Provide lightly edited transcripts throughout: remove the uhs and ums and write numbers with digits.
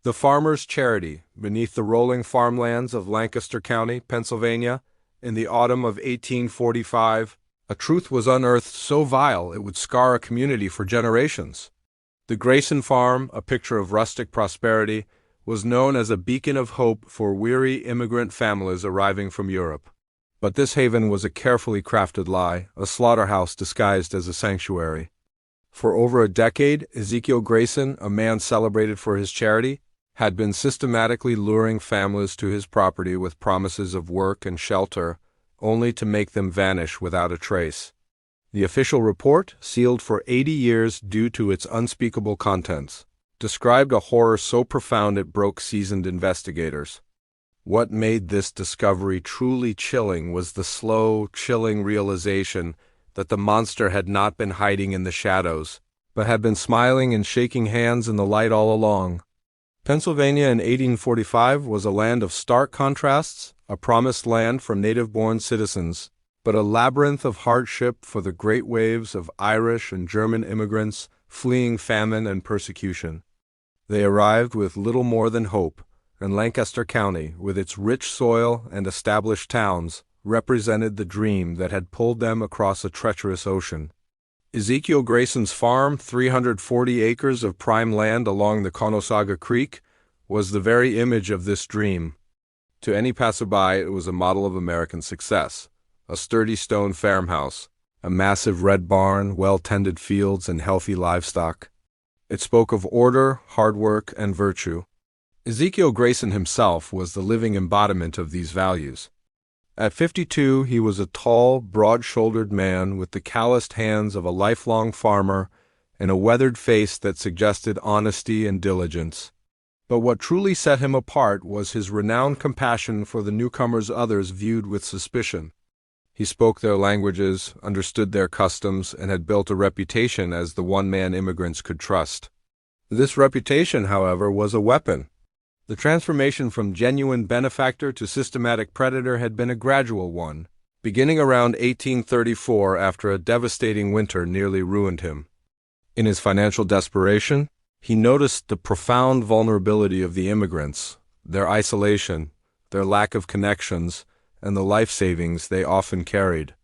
The Farmer's Charity, beneath the rolling farmlands of Lancaster County, Pennsylvania, in the autumn of 1845, a truth was unearthed so vile it would scar a community for generations. The Grayson farm, a picture of rustic prosperity, was known as a beacon of hope for weary immigrant families arriving from Europe. But this haven was a carefully crafted lie, a slaughterhouse disguised as a sanctuary. For over a decade, Ezekiel Grayson, a man celebrated for his charity, had been systematically luring families to his property with promises of work and shelter, only to make them vanish without a trace. The official report, sealed for 80 years due to its unspeakable contents, described a horror so profound it broke seasoned investigators. What made this discovery truly chilling was the slow, chilling realization that the monster had not been hiding in the shadows, but had been smiling and shaking hands in the light all along. Pennsylvania in 1845 was a land of stark contrasts, a promised land for native-born citizens, but a labyrinth of hardship for the great waves of Irish and German immigrants fleeing famine and persecution. They arrived with little more than hope, and Lancaster County, with its rich soil and established towns, represented the dream that had pulled them across a treacherous ocean. Ezekiel Grayson's farm, 340 acres of prime land along the Conosaga Creek, was the very image of this dream. To any passerby, it was a model of American success. A sturdy stone farmhouse, a massive red barn, well-tended fields, and healthy livestock. It spoke of order, hard work, and virtue. Ezekiel Grayson himself was the living embodiment of these values. At 52, he was a tall, broad-shouldered man with the calloused hands of a lifelong farmer and a weathered face that suggested honesty and diligence. But what truly set him apart was his renowned compassion for the newcomers others viewed with suspicion. He spoke their languages, understood their customs, and had built a reputation as the one-man immigrants could trust. This reputation, however, was a weapon. The transformation from genuine benefactor to systematic predator had been a gradual one, beginning around 1834 after a devastating winter nearly ruined him. In his financial desperation, he noticed the profound vulnerability of the immigrants, their isolation, their lack of connections, and the life savings they often carried.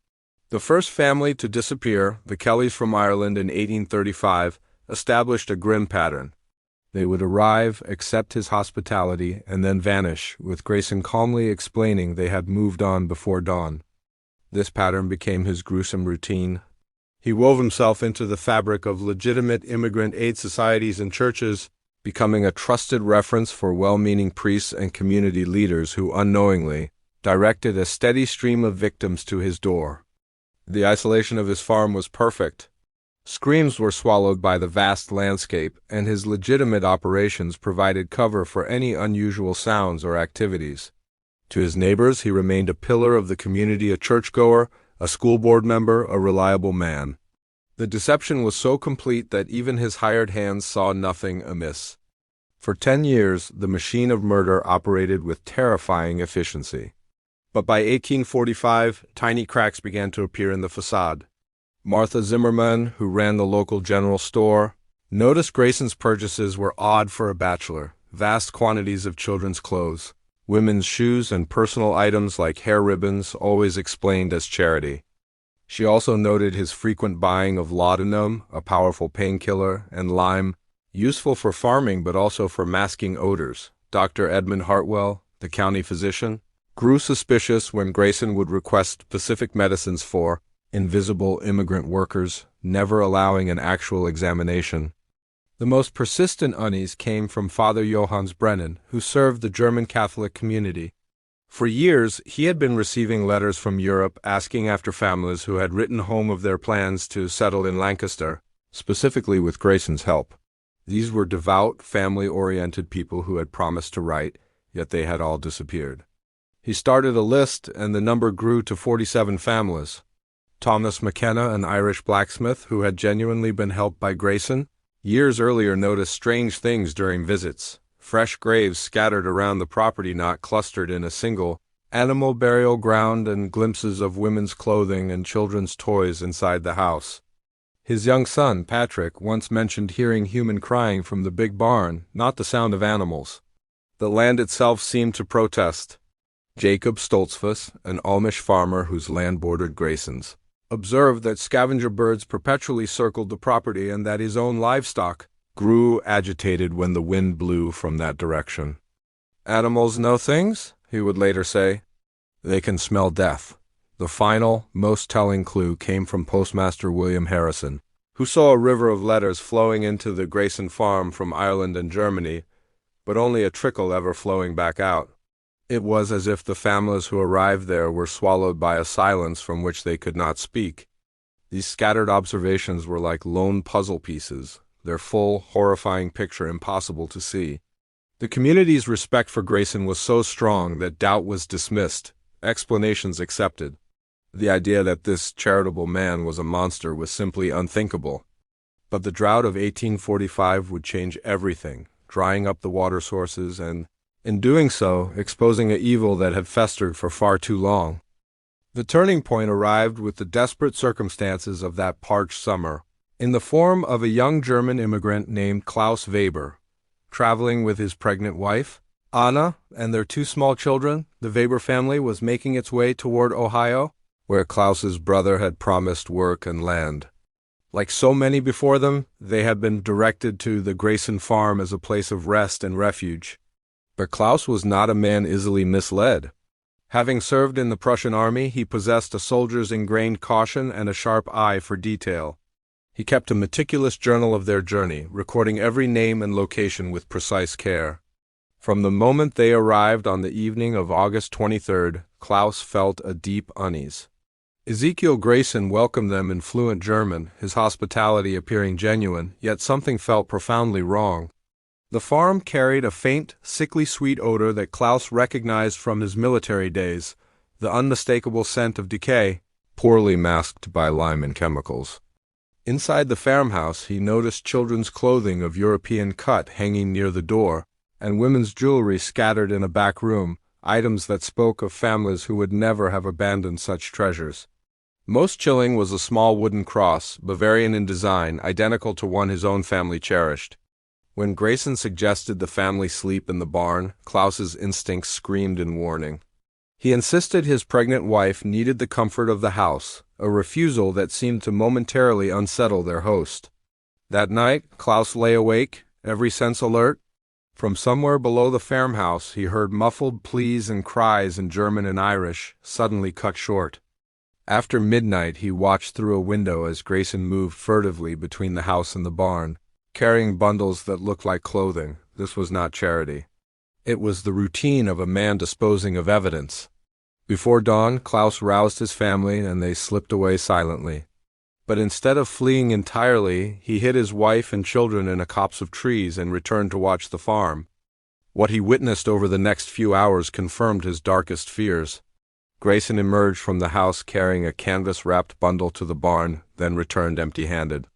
The first family to disappear, the Kellys from Ireland in 1835, established a grim pattern. They would arrive, accept his hospitality, and then vanish, with Grayson calmly explaining they had moved on before dawn. This pattern became his gruesome routine. He wove himself into the fabric of legitimate immigrant aid societies and churches, becoming a trusted reference for well-meaning priests and community leaders who unknowingly directed a steady stream of victims to his door. The isolation of his farm was perfect. Screams were swallowed by the vast landscape, and his legitimate operations provided cover for any unusual sounds or activities. To his neighbors, he remained a pillar of the community, a churchgoer, a school board member, a reliable man. The deception was so complete that even his hired hands saw nothing amiss. For 10 years, the machine of murder operated with terrifying efficiency. But by 1845, tiny cracks began to appear in the facade. Martha Zimmerman, who ran the local general store, noticed Grayson's purchases were odd for a bachelor: vast quantities of children's clothes, women's shoes, and personal items like hair ribbons, always explained as charity. She also noted his frequent buying of laudanum, a powerful painkiller, and lime, useful for farming but also for masking odors. Dr. Edmund Hartwell, the county physician, grew suspicious when Grayson would request specific medicines for invisible immigrant workers, never allowing an actual examination. The most persistent unease came from Father Johannes Brennan, who served the German Catholic community. For years, he had been receiving letters from Europe asking after families who had written home of their plans to settle in Lancaster, specifically with Grayson's help. These were devout, family-oriented people who had promised to write, yet they had all disappeared. He started a list, and the number grew to 47 families. Thomas McKenna, an Irish blacksmith who had genuinely been helped by Grayson, years earlier noticed strange things during visits: fresh graves scattered around the property, not clustered in a single, animal burial ground, and glimpses of women's clothing and children's toys inside the house. His young son, Patrick, once mentioned hearing human crying from the big barn, not the sound of animals. The land itself seemed to protest. Jacob Stoltzfus, an Amish farmer whose land bordered Grayson's, observed that scavenger birds perpetually circled the property and that his own livestock grew agitated when the wind blew from that direction. "Animals know things," he would later say. "They can smell death." The final, most telling clue came from Postmaster William Harrison, who saw a river of letters flowing into the Grayson farm from Ireland and Germany, but only a trickle ever flowing back out. It was as if the families who arrived there were swallowed by a silence from which they could not speak. These scattered observations were like lone puzzle pieces, their full, horrifying picture impossible to see. The community's respect for Grayson was so strong that doubt was dismissed, explanations accepted. The idea that this charitable man was a monster was simply unthinkable. But the drought of 1845 would change everything, drying up the water sources and, in doing so, exposing an evil that had festered for far too long. The turning point arrived with the desperate circumstances of that parched summer, in the form of a young German immigrant named Klaus Weber. Traveling with his pregnant wife, Anna, and their two small children, the Weber family was making its way toward Ohio, where Klaus's brother had promised work and land. Like so many before them, they had been directed to the Grayson farm as a place of rest and refuge. But Klaus was not a man easily misled. Having served in the Prussian army, he possessed a soldier's ingrained caution and a sharp eye for detail. He kept a meticulous journal of their journey, recording every name and location with precise care. From the moment they arrived on the evening of August 23rd, Klaus felt a deep unease. Ezekiel Grayson welcomed them in fluent German, his hospitality appearing genuine, yet something felt profoundly wrong. The farm carried a faint, sickly sweet odor that Klaus recognized from his military days, the unmistakable scent of decay, poorly masked by lime and chemicals. Inside the farmhouse, he noticed children's clothing of European cut hanging near the door, and women's jewelry scattered in a back room, items that spoke of families who would never have abandoned such treasures. Most chilling was a small wooden cross, Bavarian in design, identical to one his own family cherished. When Grayson suggested the family sleep in the barn, Klaus's instincts screamed in warning. He insisted his pregnant wife needed the comfort of the house, a refusal that seemed to momentarily unsettle their host. That night, Klaus lay awake, every sense alert. From somewhere below the farmhouse, he heard muffled pleas and cries in German and Irish, suddenly cut short. After midnight, he watched through a window as Grayson moved furtively between the house and the barn, carrying bundles that looked like clothing. This was not charity. It was the routine of a man disposing of evidence. Before dawn, Klaus roused his family, and they slipped away silently. But instead of fleeing entirely, he hid his wife and children in a copse of trees and returned to watch the farm. What he witnessed over the next few hours confirmed his darkest fears. Grayson emerged from the house carrying a canvas-wrapped bundle to the barn, then returned empty-handed.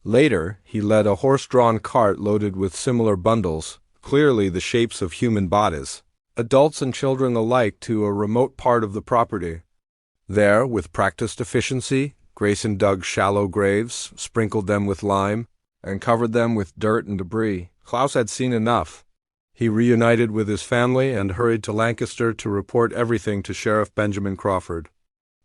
Later, he led a horse-drawn cart loaded with similar bundles, clearly the shapes of human bodies, adults and children alike, to a remote part of the property. There, with practiced efficiency, Grayson dug shallow graves, sprinkled them with lime, and covered them with dirt and debris. Klaus had seen enough. He reunited with his family and hurried to Lancaster to report everything to Sheriff Benjamin Crawford.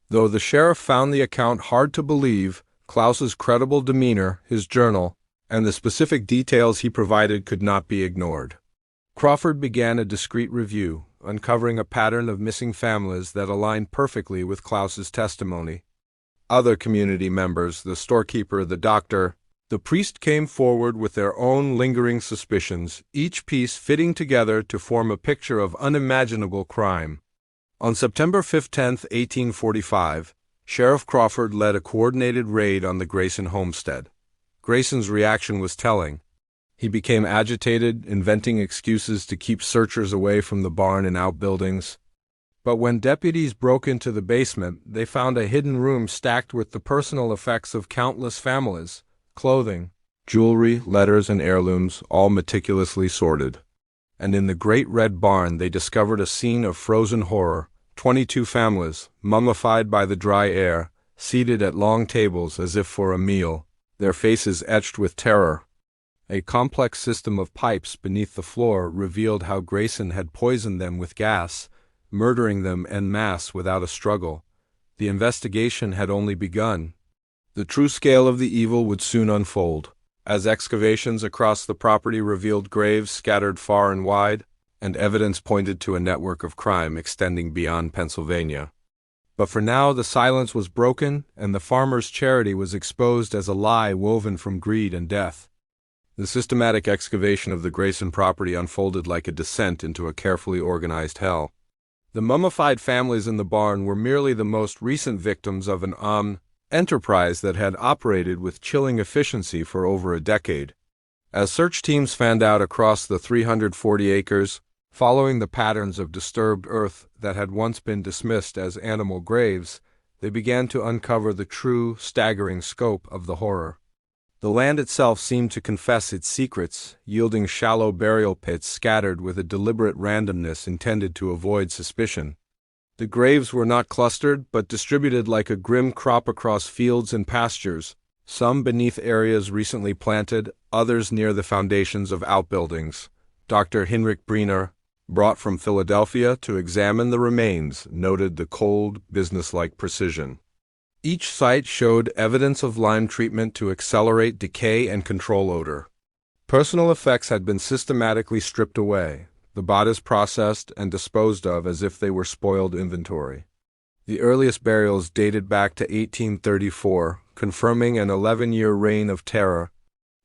Though the sheriff found the account hard to believe, Klaus's credible demeanor, his journal, and the specific details he provided could not be ignored. Crawford began a discreet review, uncovering a pattern of missing families that aligned perfectly with Klaus's testimony. Other community members, the storekeeper, the doctor, the priest, came forward with their own lingering suspicions, each piece fitting together to form a picture of unimaginable crime. On September 10, 1845, Sheriff Crawford led a coordinated raid on the Grayson homestead. Grayson's reaction was telling. He became agitated, inventing excuses to keep searchers away from the barn and outbuildings. But when deputies broke into the basement, they found a hidden room stacked with the personal effects of countless families, clothing, jewelry, letters, and heirlooms, all meticulously sorted. And in the great red barn they discovered a scene of frozen horror, 22 families, mummified by the dry air, seated at long tables as if for a meal, their faces etched with terror. A complex system of pipes beneath the floor revealed how Grayson had poisoned them with gas, murdering them en masse without a struggle. The investigation had only begun. The true scale of the evil would soon unfold, as excavations across the property revealed graves scattered far and wide, and evidence pointed to a network of crime extending beyond Pennsylvania. But for now the silence was broken, and the farmer's charity was exposed as a lie woven from greed and death. The systematic excavation of the Grayson property unfolded like a descent into a carefully organized hell. The mummified families in the barn were merely the most recent victims of an enterprise that had operated with chilling efficiency for over a decade. As search teams fanned out across the 340 acres, following the patterns of disturbed earth that had once been dismissed as animal graves, they began to uncover the true, staggering scope of the horror. The land itself seemed to confess its secrets, yielding shallow burial pits scattered with a deliberate randomness intended to avoid suspicion. The graves were not clustered, but distributed like a grim crop across fields and pastures, some beneath areas recently planted, others near the foundations of outbuildings. Dr. Hinrich Briner, brought from Philadelphia to examine the remains, noted the cold, businesslike precision. Each site showed evidence of lime treatment to accelerate decay and control odor. Personal effects had been systematically stripped away, the bodies processed and disposed of as if they were spoiled inventory. The earliest burials dated back to 1834, confirming an 11-year reign of terror.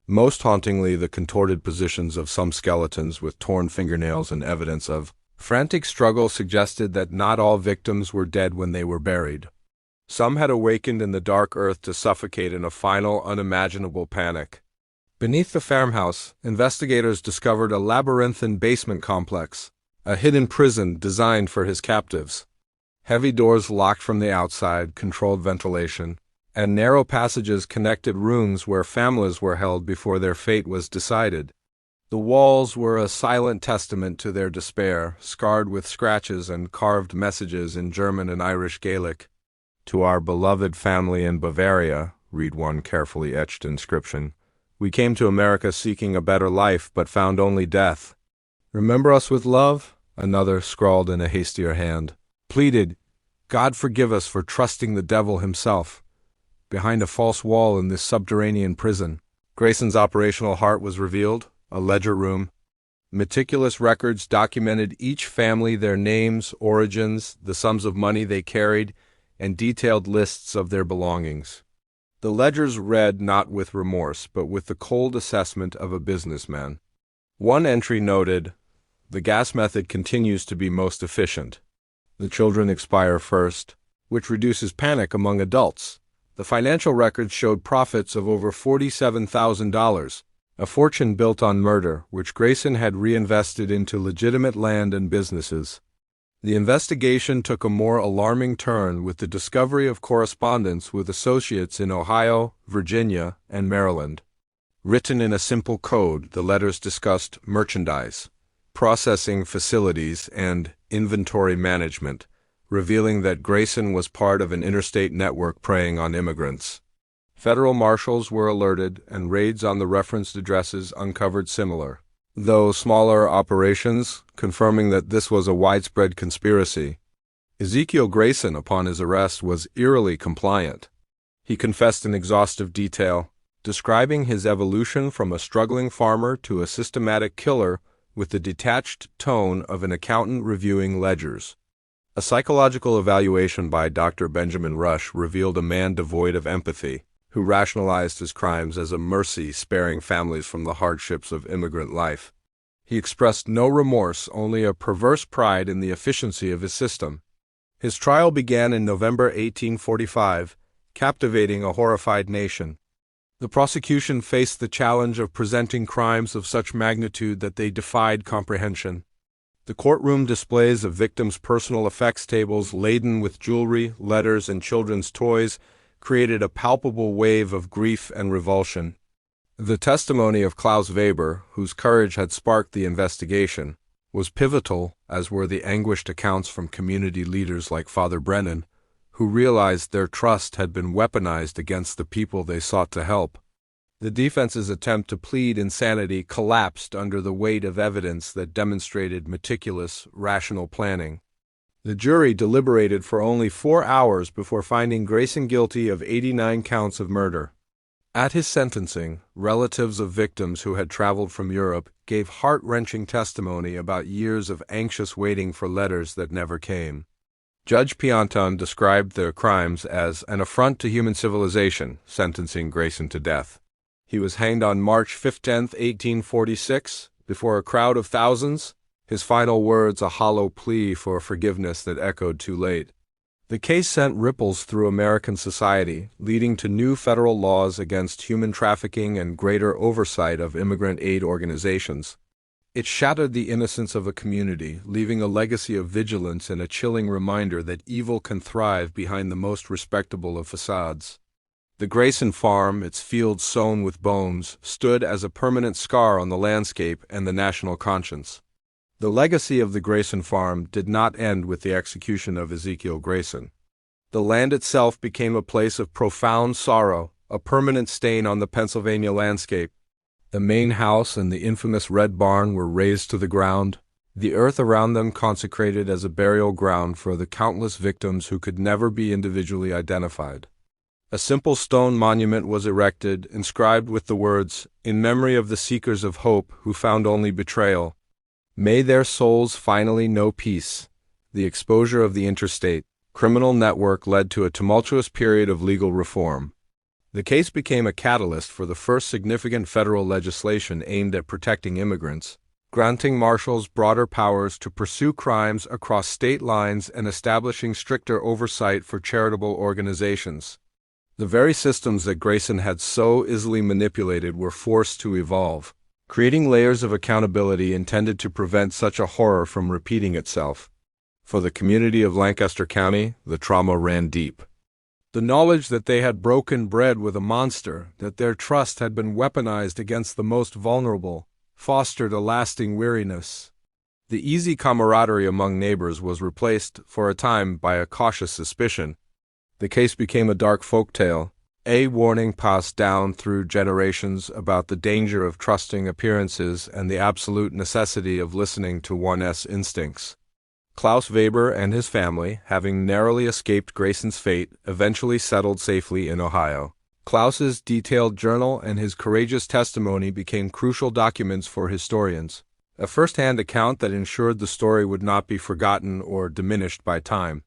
Most hauntingly, the contorted positions of some skeletons with torn fingernails and evidence of frantic struggle suggested that not all victims were dead when they were buried. Some had awakened in the dark earth to suffocate in a final, unimaginable panic. Beneath the farmhouse, investigators discovered a labyrinthine basement complex, a hidden prison designed for his captives. Heavy doors locked from the outside, controlled ventilation, and narrow passages connected rooms where families were held before their fate was decided. The walls were a silent testament to their despair, scarred with scratches and carved messages in German and Irish Gaelic. "To our beloved family in Bavaria," read one carefully etched inscription, "we came to America seeking a better life, but found only death. Remember us with love," another, scrawled in a hastier hand, pleaded. "God forgive us for trusting the devil himself behind a false wall in this subterranean prison." Grayson's operational heart was revealed, a ledger room. Meticulous records documented each family, their names, origins, the sums of money they carried, and detailed lists of their belongings. The ledgers read not with remorse, but with the cold assessment of a businessman. One entry noted, "The gas method continues to be most efficient. The children expire first, which reduces panic among adults." The financial records showed profits of over $47,000, a fortune built on murder, which Grayson had reinvested into legitimate land and businesses. The investigation took a more alarming turn with the discovery of correspondence with associates in Ohio, Virginia, and Maryland. Written in a simple code, the letters discussed merchandise, processing facilities, and inventory management, revealing that Grayson was part of an interstate network preying on immigrants. Federal marshals were alerted, and raids on the referenced addresses uncovered similar, though smaller, operations, confirming that this was a widespread conspiracy. Ezekiel Grayson, upon his arrest, was eerily compliant. He confessed in exhaustive detail, describing his evolution from a struggling farmer to a systematic killer with the detached tone of an accountant reviewing ledgers. A psychological evaluation by Dr. Benjamin Rush revealed a man devoid of empathy, who rationalized his crimes as a mercy sparing families from the hardships of immigrant life. He expressed no remorse, only a perverse pride in the efficiency of his system. His trial began in November 1845, captivating a horrified nation. The prosecution faced the challenge of presenting crimes of such magnitude that they defied comprehension. The courtroom displays of victims' personal effects tables laden with jewelry, letters, and children's toys created a palpable wave of grief and revulsion. The testimony of Klaus Weber, whose courage had sparked the investigation, was pivotal, as were the anguished accounts from community leaders like Father Brennan, who realized their trust had been weaponized against the people they sought to help. The defense's attempt to plead insanity collapsed under the weight of evidence that demonstrated meticulous, rational planning. The jury deliberated for only 4 hours before finding Grayson guilty of 89 counts of murder. At his sentencing, relatives of victims who had traveled from Europe gave heart-wrenching testimony about years of anxious waiting for letters that never came. Judge Pianton described their crimes as an affront to human civilization, sentencing Grayson to death. He was hanged on March 15, 1846, before a crowd of thousands, his final words a hollow plea for forgiveness that echoed too late. The case sent ripples through American society, leading to new federal laws against human trafficking and greater oversight of immigrant aid organizations. It shattered the innocence of a community, leaving a legacy of vigilance and a chilling reminder that evil can thrive behind the most respectable of facades. The Grayson farm, its fields sown with bones, stood as a permanent scar on the landscape and the national conscience. The legacy of the Grayson farm did not end with the execution of Ezekiel Grayson. The land itself became a place of profound sorrow, a permanent stain on the Pennsylvania landscape. The main house and the infamous Red Barn were razed to the ground, the earth around them consecrated as a burial ground for the countless victims who could never be individually identified. A simple stone monument was erected, inscribed with the words, "In memory of the seekers of hope who found only betrayal. May their souls finally know peace." The exposure of the interstate criminal network led to a tumultuous period of legal reform. The case became a catalyst for the first significant federal legislation aimed at protecting immigrants, granting marshals broader powers to pursue crimes across state lines and establishing stricter oversight for charitable organizations. The very systems that Grayson had so easily manipulated were forced to evolve, creating layers of accountability intended to prevent such a horror from repeating itself. For the community of Lancaster County, the trauma ran deep. The knowledge that they had broken bread with a monster, that their trust had been weaponized against the most vulnerable, fostered a lasting weariness. The easy camaraderie among neighbors was replaced, for a time, by a cautious suspicion. The case became a dark folktale, a warning passed down through generations about the danger of trusting appearances and the absolute necessity of listening to one's instincts. Klaus Weber and his family, having narrowly escaped Grayson's fate, eventually settled safely in Ohio. Klaus's detailed journal and his courageous testimony became crucial documents for historians, a first-hand account that ensured the story would not be forgotten or diminished by time.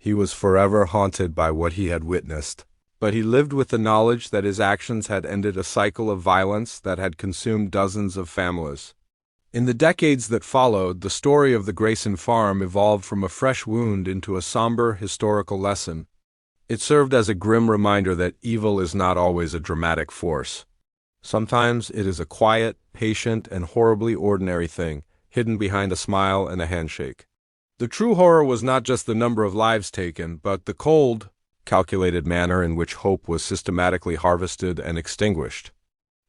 He was forever haunted by what he had witnessed, but he lived with the knowledge that his actions had ended a cycle of violence that had consumed dozens of families. In the decades that followed, the story of the Grayson farm evolved from a fresh wound into a somber historical lesson. It served as a grim reminder that evil is not always a dramatic force. Sometimes it is a quiet, patient, and horribly ordinary thing, hidden behind a smile and a handshake. The true horror was not just the number of lives taken, but the cold, calculated manner in which hope was systematically harvested and extinguished.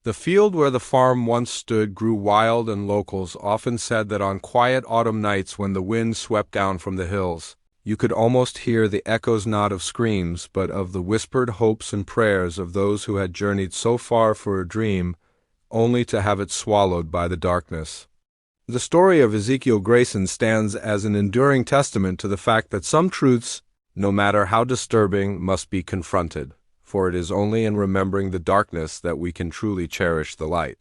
The field where the farm once stood grew wild, and locals often said that on quiet autumn nights when the wind swept down from the hills, you could almost hear the echoes not of screams, but of the whispered hopes and prayers of those who had journeyed so far for a dream, only to have it swallowed by the darkness. The story of Ezekiel Grayson stands as an enduring testament to the fact that some truths, no matter how disturbing, must be confronted, for it is only in remembering the darkness that we can truly cherish the light.